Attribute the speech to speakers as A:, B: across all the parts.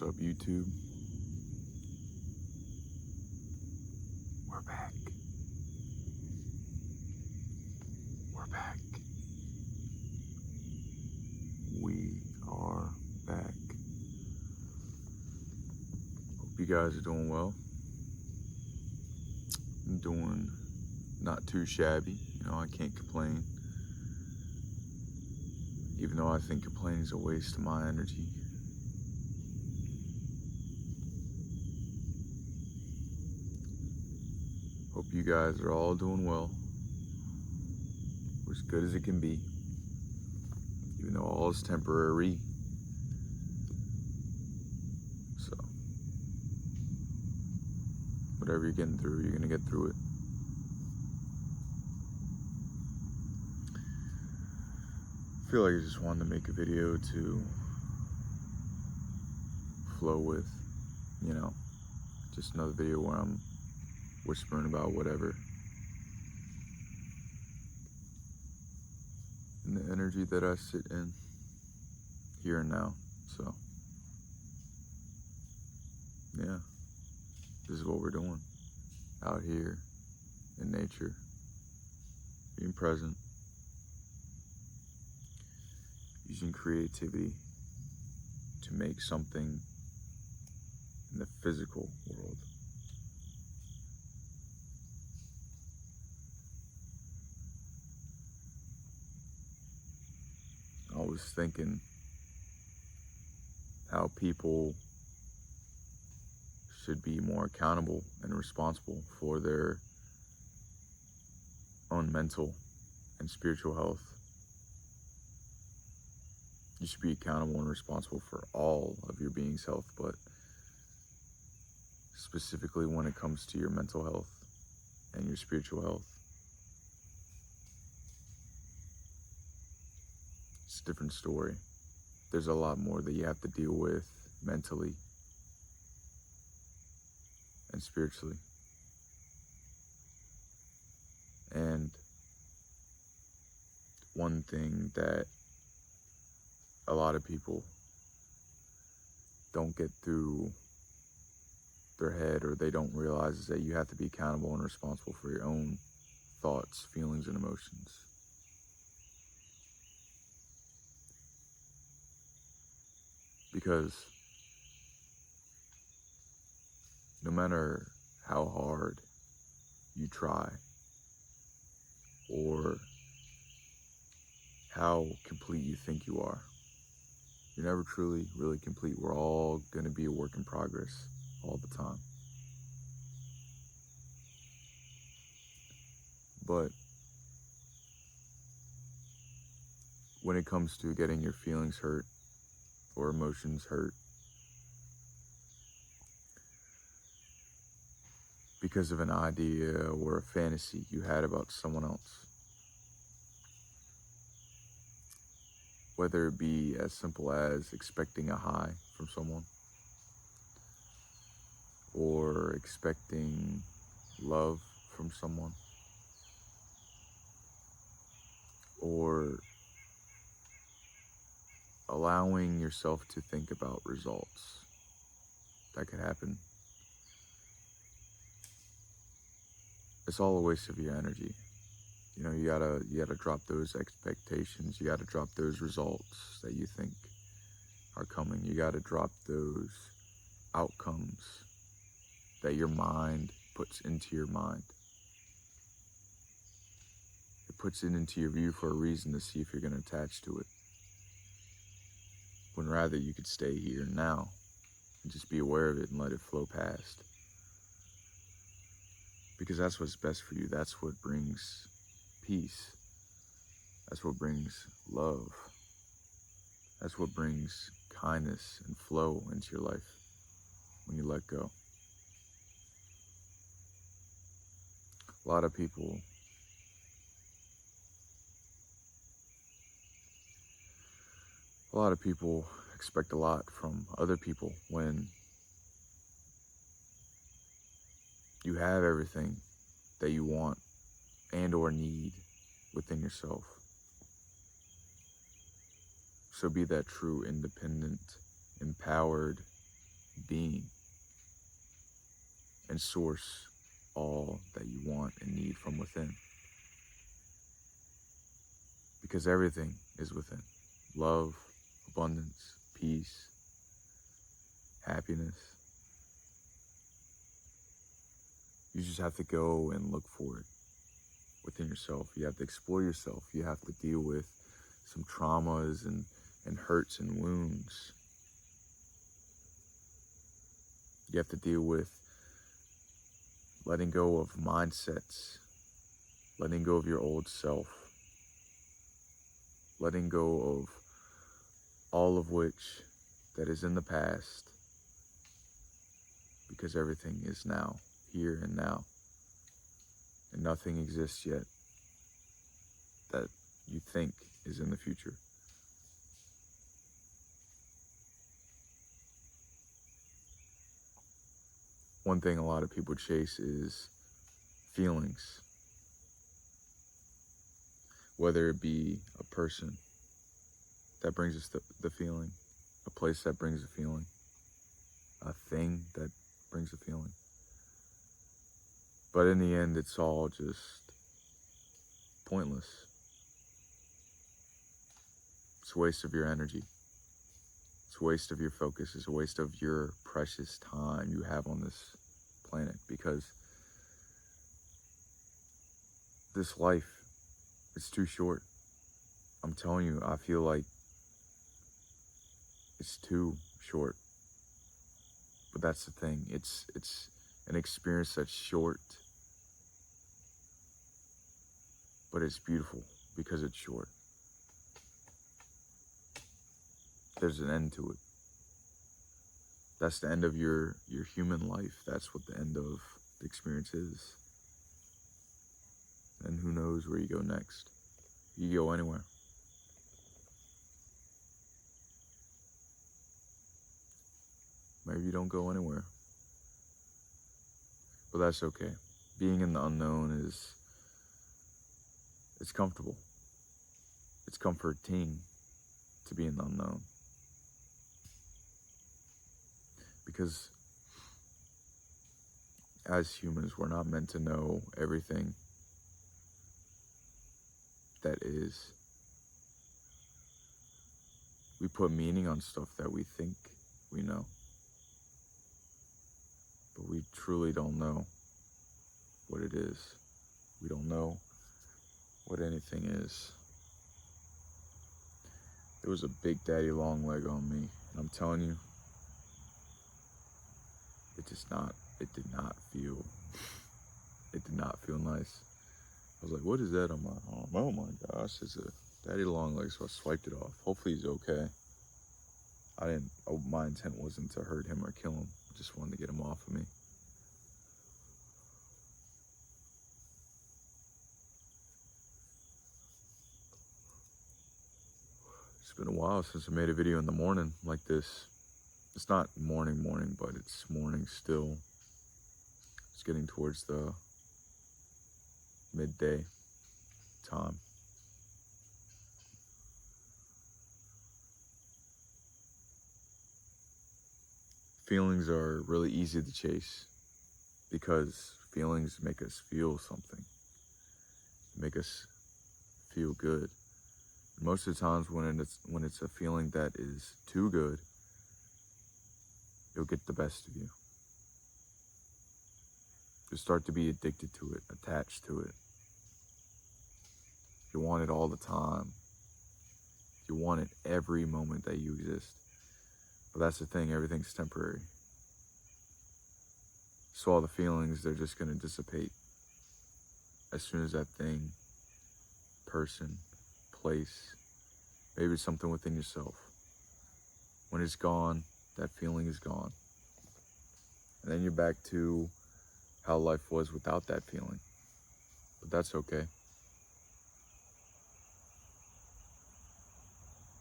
A: What's up, YouTube? We're back. We're back. We are back. Hope you guys are doing well. I'm doing not too shabby. I can't complain. Even though I think complaining is a waste of my energy. Hope you guys are all doing well. Or as good as it can be. Even though all is temporary. So, whatever you're getting through, you're going to get through it. I feel like I just wanted to make a video to flow with, just another video where I'm whispering about whatever. And the energy that I sit in here and now. So, yeah, this is what we're doing out here in nature, being present, using creativity to make something in the physical world. I was thinking how people should be more accountable and responsible for their own mental and spiritual health. You should be accountable and responsible for all of your being's health, but specifically when it comes to your mental health and your spiritual health. It's a different story. There's a lot more that you have to deal with mentally and spiritually. And one thing that a lot of people don't get through their head, or they don't realize, is that you have to be accountable and responsible for your own thoughts, feelings, and emotions. Because no matter how hard you try, or how complete you think you are, you're never truly, really complete. We're all going to be a work in progress all the time. But when it comes to getting your feelings hurt or emotions hurt because of an idea or a fantasy you had about someone else, whether it be as simple as expecting a high from someone, or expecting love from someone, or allowing yourself to think about results that could happen, it's all a waste of your energy. You gotta drop those expectations. You gotta drop those results that you think are coming. You gotta drop those outcomes that your mind puts into your mind. It puts it into your view for a reason, to see if you're gonna attach to it. When rather you could stay here now and just be aware of it and let it flow past. Because that's what's best for you. That's what brings peace. That's what brings love. That's what brings kindness and flow into your life when you let go. A lot of people expect a lot from other people when you have everything that you want and or need within yourself. So be that true, independent, empowered, being and source all that you want and need from within. Because everything is within. Love, abundance, peace, happiness. You just have to go and look for it within yourself. You have to explore yourself. You have to deal with some traumas and hurts and wounds. You have to deal with letting go of mindsets, letting go of your old self, letting go of all of which that is in the past, because everything is now, here and now, and nothing exists yet that you think is in the future. One thing a lot of people chase is feelings, whether it be a person that brings us the feeling, a place that brings a feeling, a thing that brings a feeling. But in the end, it's all just pointless. It's a waste of your energy. It's a waste of your focus. It's a waste of your precious time you have on this planet, because this life, it's too short. I'm telling you, I feel like it's too short. But that's the thing. It's an experience that's short, but it's beautiful because it's short. There's an end to it. That's the end of your human life. That's what the end of the experience is. And who knows where you go next. You go anywhere. Maybe you don't go anywhere. But that's okay. Being in the unknown it's comfortable. It's comforting to be in the unknown. Because as humans, we're not meant to know everything that is. We put meaning on stuff that we think we know. But we truly don't know what it is. We don't know what anything is. There was a big daddy long leg on me, and I'm telling you, it did not feel nice. I was like, what is that on my arm? Oh my gosh, it's a daddy long leg, so I swiped it off. Hopefully he's okay. My intent wasn't to hurt him or kill him. I just wanted to get him off of me. It's been a while since I made a video in the morning like this. It's not morning, but it's morning still. It's getting towards the midday time. Feelings are really easy to chase because feelings make us feel something, make us feel good. And most of the times when it's a feeling that is too good, it'll get the best of you. You'll start to be addicted to it, attached to it. You want it all the time. You want it every moment that you exist. But that's the thing, everything's temporary. So all the feelings, they're just going to dissipate as soon as that thing, person, place, maybe something within yourself. When it's gone, that feeling is gone. And then you're back to how life was without that feeling. But that's okay.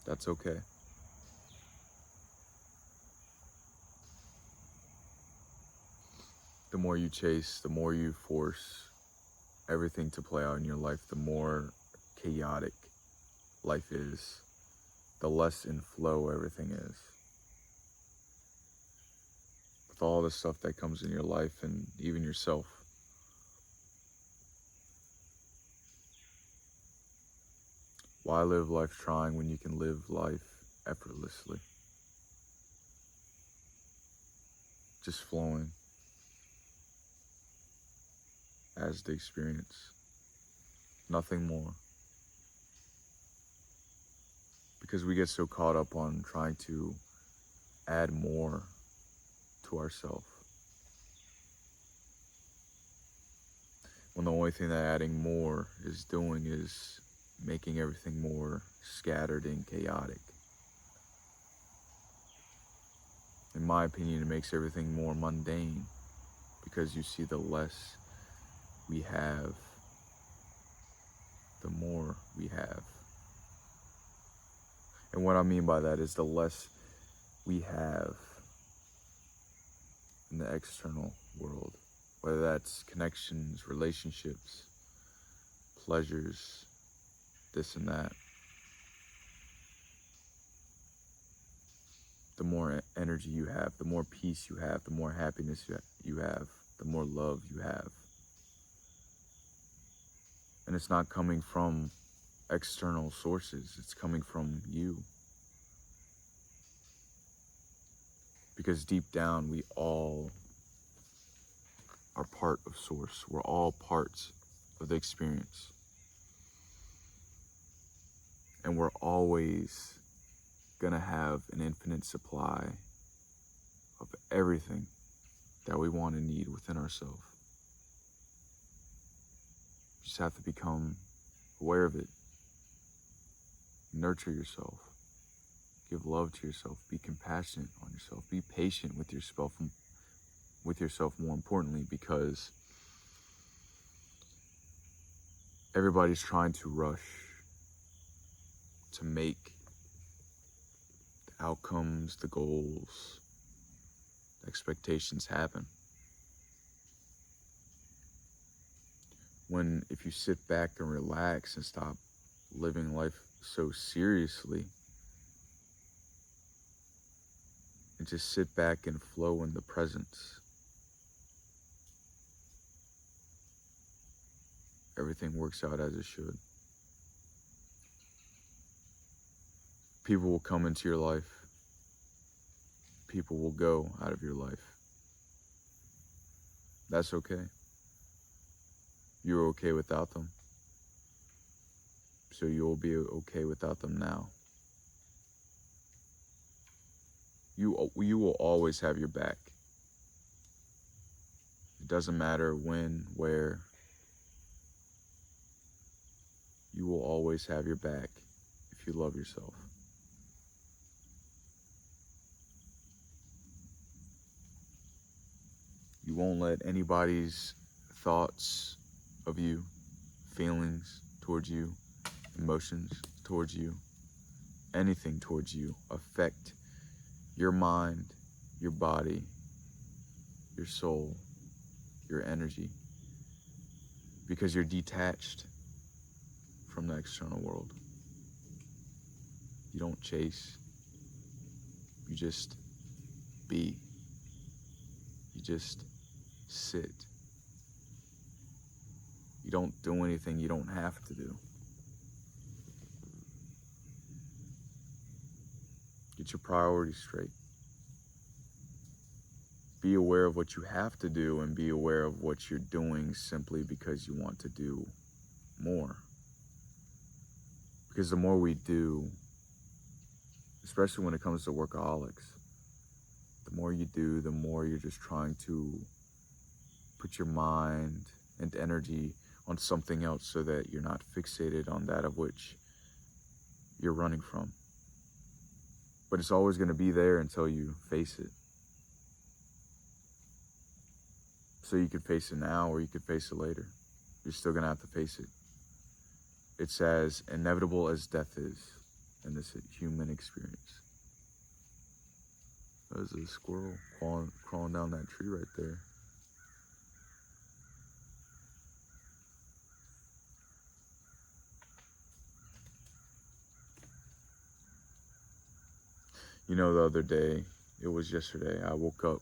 A: That's okay. The more you chase, the more you force everything to play out in your life, the more chaotic life is, the less in flow everything is. with all the stuff that comes in your life and even yourself. Why live life trying when you can live life effortlessly? Just flowing as the experience. Nothing more. Because we get so caught up on trying to add more to ourselves, when the only thing that adding more is doing is making everything more scattered and chaotic. In my opinion, it makes everything more mundane, because you see the less we have, the more we have. And what I mean by that is the less we have in the external world, whether that's connections, relationships, pleasures, this and that. The more energy you have, the more peace you have, the more happiness you have, the more love you have. And it's not coming from external sources, it's coming from you. Because deep down, we all are part of Source. We're all parts of the experience. And we're always gonna have an infinite supply of everything that we want and need within ourselves. You just have to become aware of it. Nurture yourself. Give love to yourself. Be compassionate on yourself. Be patient with yourself more importantly, because everybody's trying to rush to make the outcomes, the goals, the expectations happen. When if you sit back and relax and stop living life so seriously, and just sit back and flow in the presence, everything works out as it should. People will come into your life. People will go out of your life. That's okay. You're okay without them. So you'll be okay without them now. You will always have your back. It doesn't matter when, where. You will always have your back if you love yourself. You won't let anybody's thoughts of you, feelings towards you, emotions towards you, anything towards you affect your mind, your body, your soul, your energy, because you're detached from the external world. You don't chase, you just be. You just sit. You don't do anything you don't have to do. Get your priorities straight. Be aware of what you have to do, and be aware of what you're doing simply because you want to do more. Because the more we do, especially when it comes to workaholics, the more you do, the more you're just trying to put your mind and energy on something else so that you're not fixated on that of which you're running from. But it's always going to be there until you face it. So you could face it now, or you could face it later. You're still going to have to face it. It's as inevitable as death is in this human experience. There's a squirrel crawling down that tree right there. You know, the other day, it was yesterday, I woke up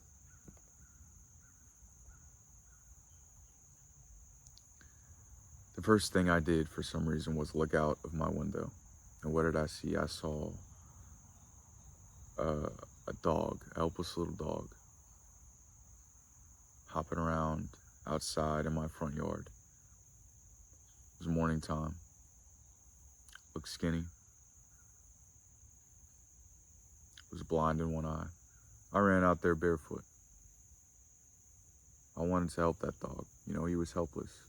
A: first thing I did for some reason was look out of my window. And what did I see? I saw a dog, a helpless little dog, hopping around outside in my front yard. It was morning time. Looked skinny. Was blind in one eye. I ran out there barefoot. I wanted to help that dog. You know, he was helpless.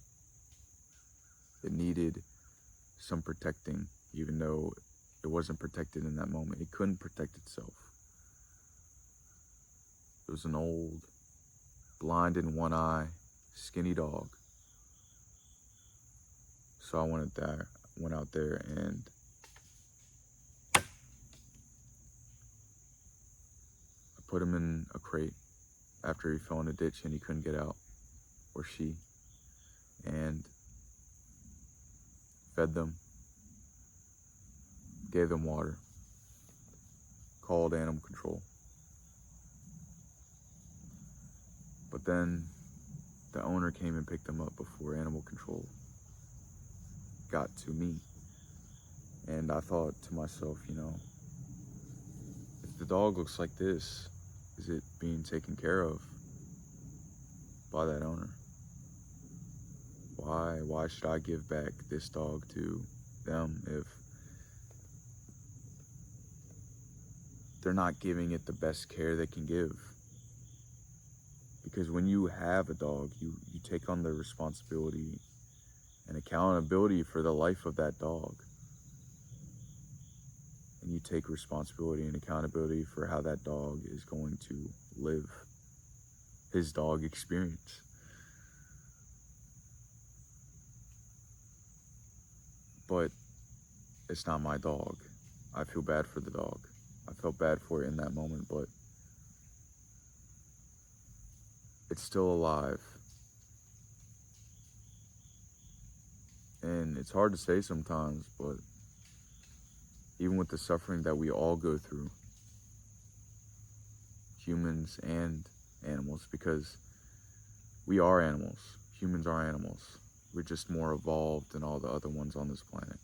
A: It needed some protecting, even though it wasn't protected in that moment. It couldn't protect itself. It was an old, blind in one eye, skinny dog. So I went out there and I put him in a crate after he fell in a ditch and he couldn't get out, or she, and fed them, gave them water, called animal control. But then the owner came and picked them up before animal control got to me. And I thought to myself, you know, if the dog looks like this, is it being taken care of by that owner? Why should I give back this dog to them if they're not giving it the best care they can give? Because when you have a dog, you take on the responsibility and accountability for the life of that dog. And you take responsibility and accountability for how that dog is going to live his dog experience. But it's not my dog. I feel bad for the dog. I felt bad for it in that moment, but it's still alive. And it's hard to say sometimes, but even with the suffering that we all go through, humans and animals, because we are animals. Humans are animals. We're just more evolved than all the other ones on this planet.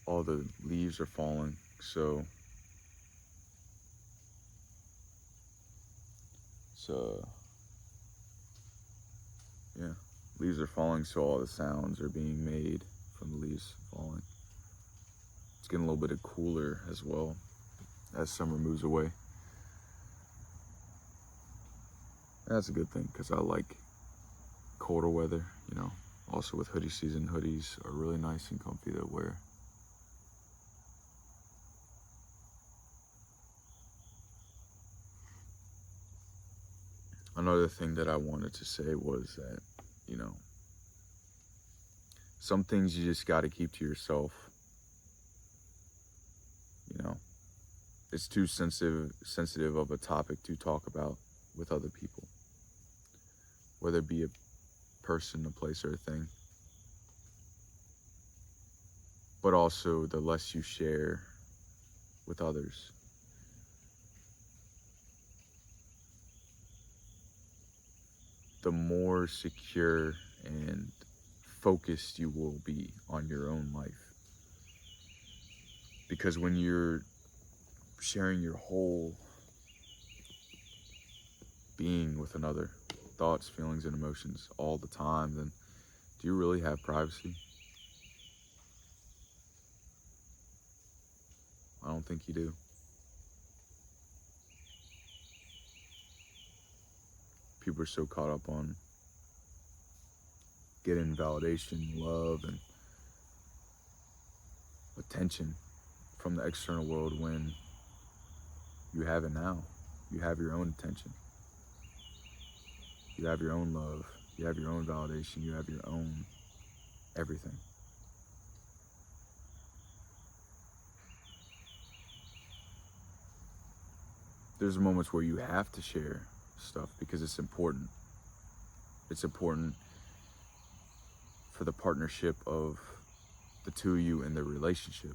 A: All the leaves are falling, so yeah, leaves are falling, so all the sounds are being made from the leaves falling. It's getting a little bit cooler as well as summer moves away. And that's a good thing, because I like colder weather, you know. Also with hoodie season, hoodies are really nice and comfy to wear. Another thing that I wanted to say was that, you know, some things you just got to keep to yourself. You know, it's too sensitive of a topic to talk about with other people, whether it be a person, a place, or a thing. But also, the less you share with others, the more secure and focused you will be on your own life. Because when you're sharing your whole being with another, thoughts, feelings, and emotions all the time, then do you really have privacy? I don't think you do. People are so caught up on getting validation, love, and attention from the external world when you have it now. You have your own attention. You have your own love. You have your own validation. You have your own everything. There's moments where you have to share stuff because it's important. It's important for the partnership of the two of you in the relationship.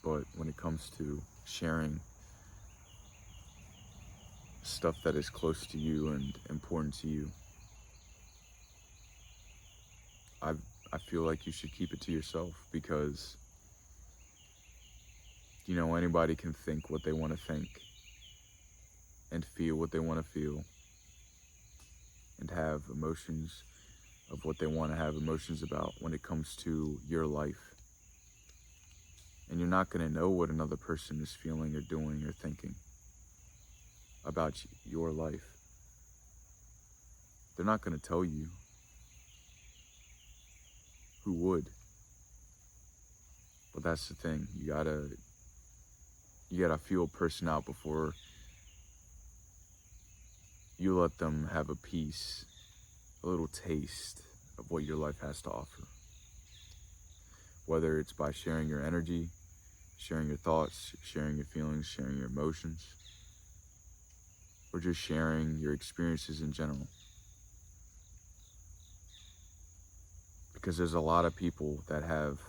A: But when it comes to sharing stuff that is close to you and important to you, I feel like you should keep it to yourself, because anybody can think what they want to think and feel what they want to feel and have emotions of what they want to have emotions about when it comes to your life. And you're not going to know what another person is feeling or doing or thinking about your life. They're not going to tell you. Who would? But that's the thing. You gotta feel a person out before you let them have a piece, a little taste of what your life has to offer. Whether it's by sharing your energy, sharing your thoughts, sharing your feelings, sharing your emotions, or just sharing your experiences in general. Because there's a lot of people that have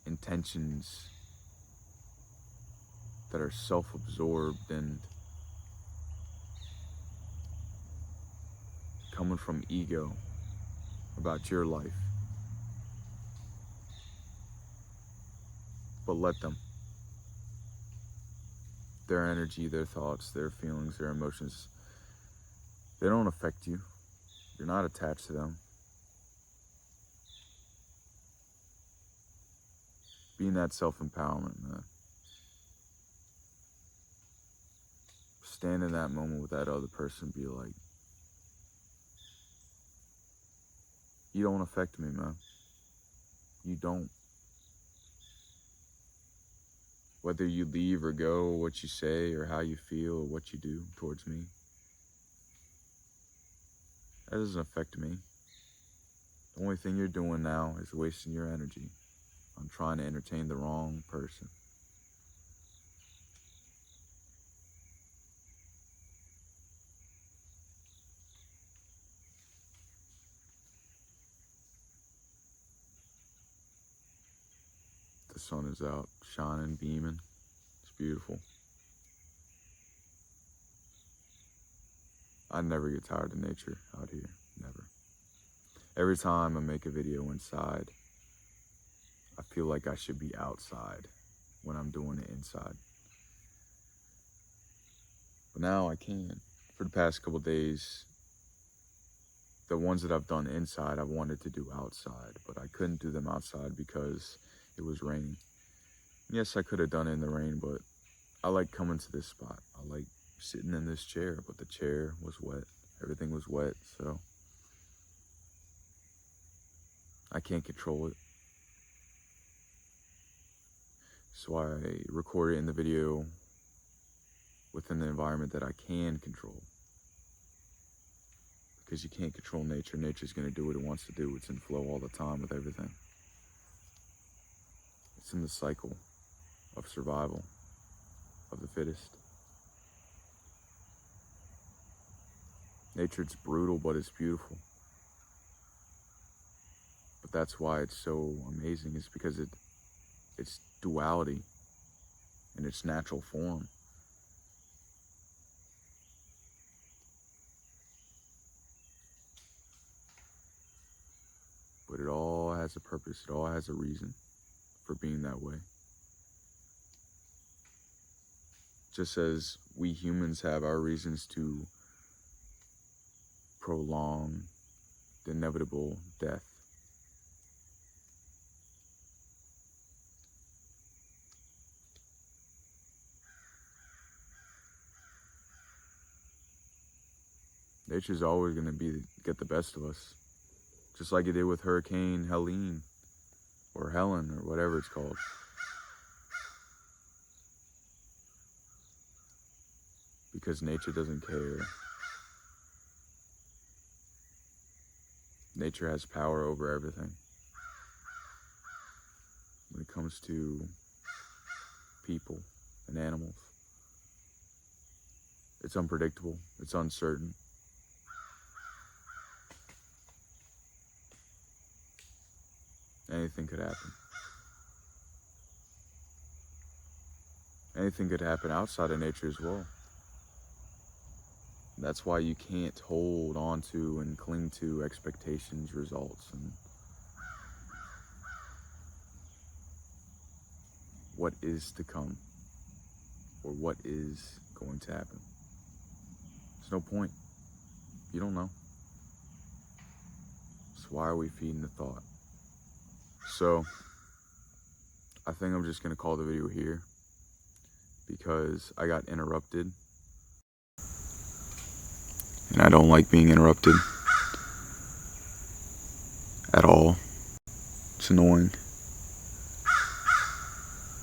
A: intentions that are self-absorbed and coming from ego about your life. But let them. Their energy, their thoughts, their feelings, their emotions, they don't affect you. You're not attached to them. Be in that self-empowerment, man. Stand in that moment with that other person, be like, you don't affect me, man. You don't. Whether you leave or go, what you say or how you feel or what you do towards me, that doesn't affect me. The only thing you're doing now is wasting your energy on trying to entertain the wrong person. The sun is out, shining, beaming. It's beautiful. I never get tired of nature out here, never. Every time I make a video inside, I feel like I should be outside when I'm doing it inside. But now I can. For the past couple days, the ones that I've done inside, I wanted to do outside, but I couldn't do them outside because it was raining. Yes, I could have done it in the rain, but I like coming to this spot. I like sitting in this chair, but the chair was wet. Everything was wet, so I can't control it. So I recorded in the video within the environment that I can control. Because you can't control nature. Nature's going to do what it wants to do. It's in flow all the time with everything. It's in the cycle of survival of the fittest. Nature, it's brutal, but it's beautiful. But that's why it's so amazing, is because it's duality in its natural form. But it all has a purpose. It all has a reason for being that way. Just as we humans have our reasons to prolong the inevitable death. Nature's always going to get the best of us. Just like it did with Hurricane Helene, or Helen, or whatever it's called. Because nature doesn't care. Nature has power over everything. When it comes to people and animals, it's unpredictable, it's uncertain. Anything could happen. Anything could happen outside of nature as well. That's why you can't hold on to and cling to expectations, results, and what is to come, or what is going to happen. There's no point. You don't know. So why are we feeding the thought? So I think I'm just gonna call the video here because I got interrupted. And I don't like being interrupted at all. It's annoying.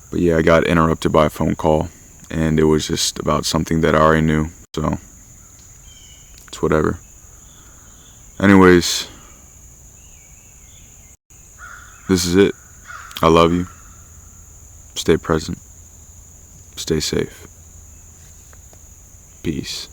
A: But yeah, I got interrupted by a phone call, and it was just about something that I already knew, so it's whatever. Anyways, this is it. I love you. Stay present. Stay safe. Peace.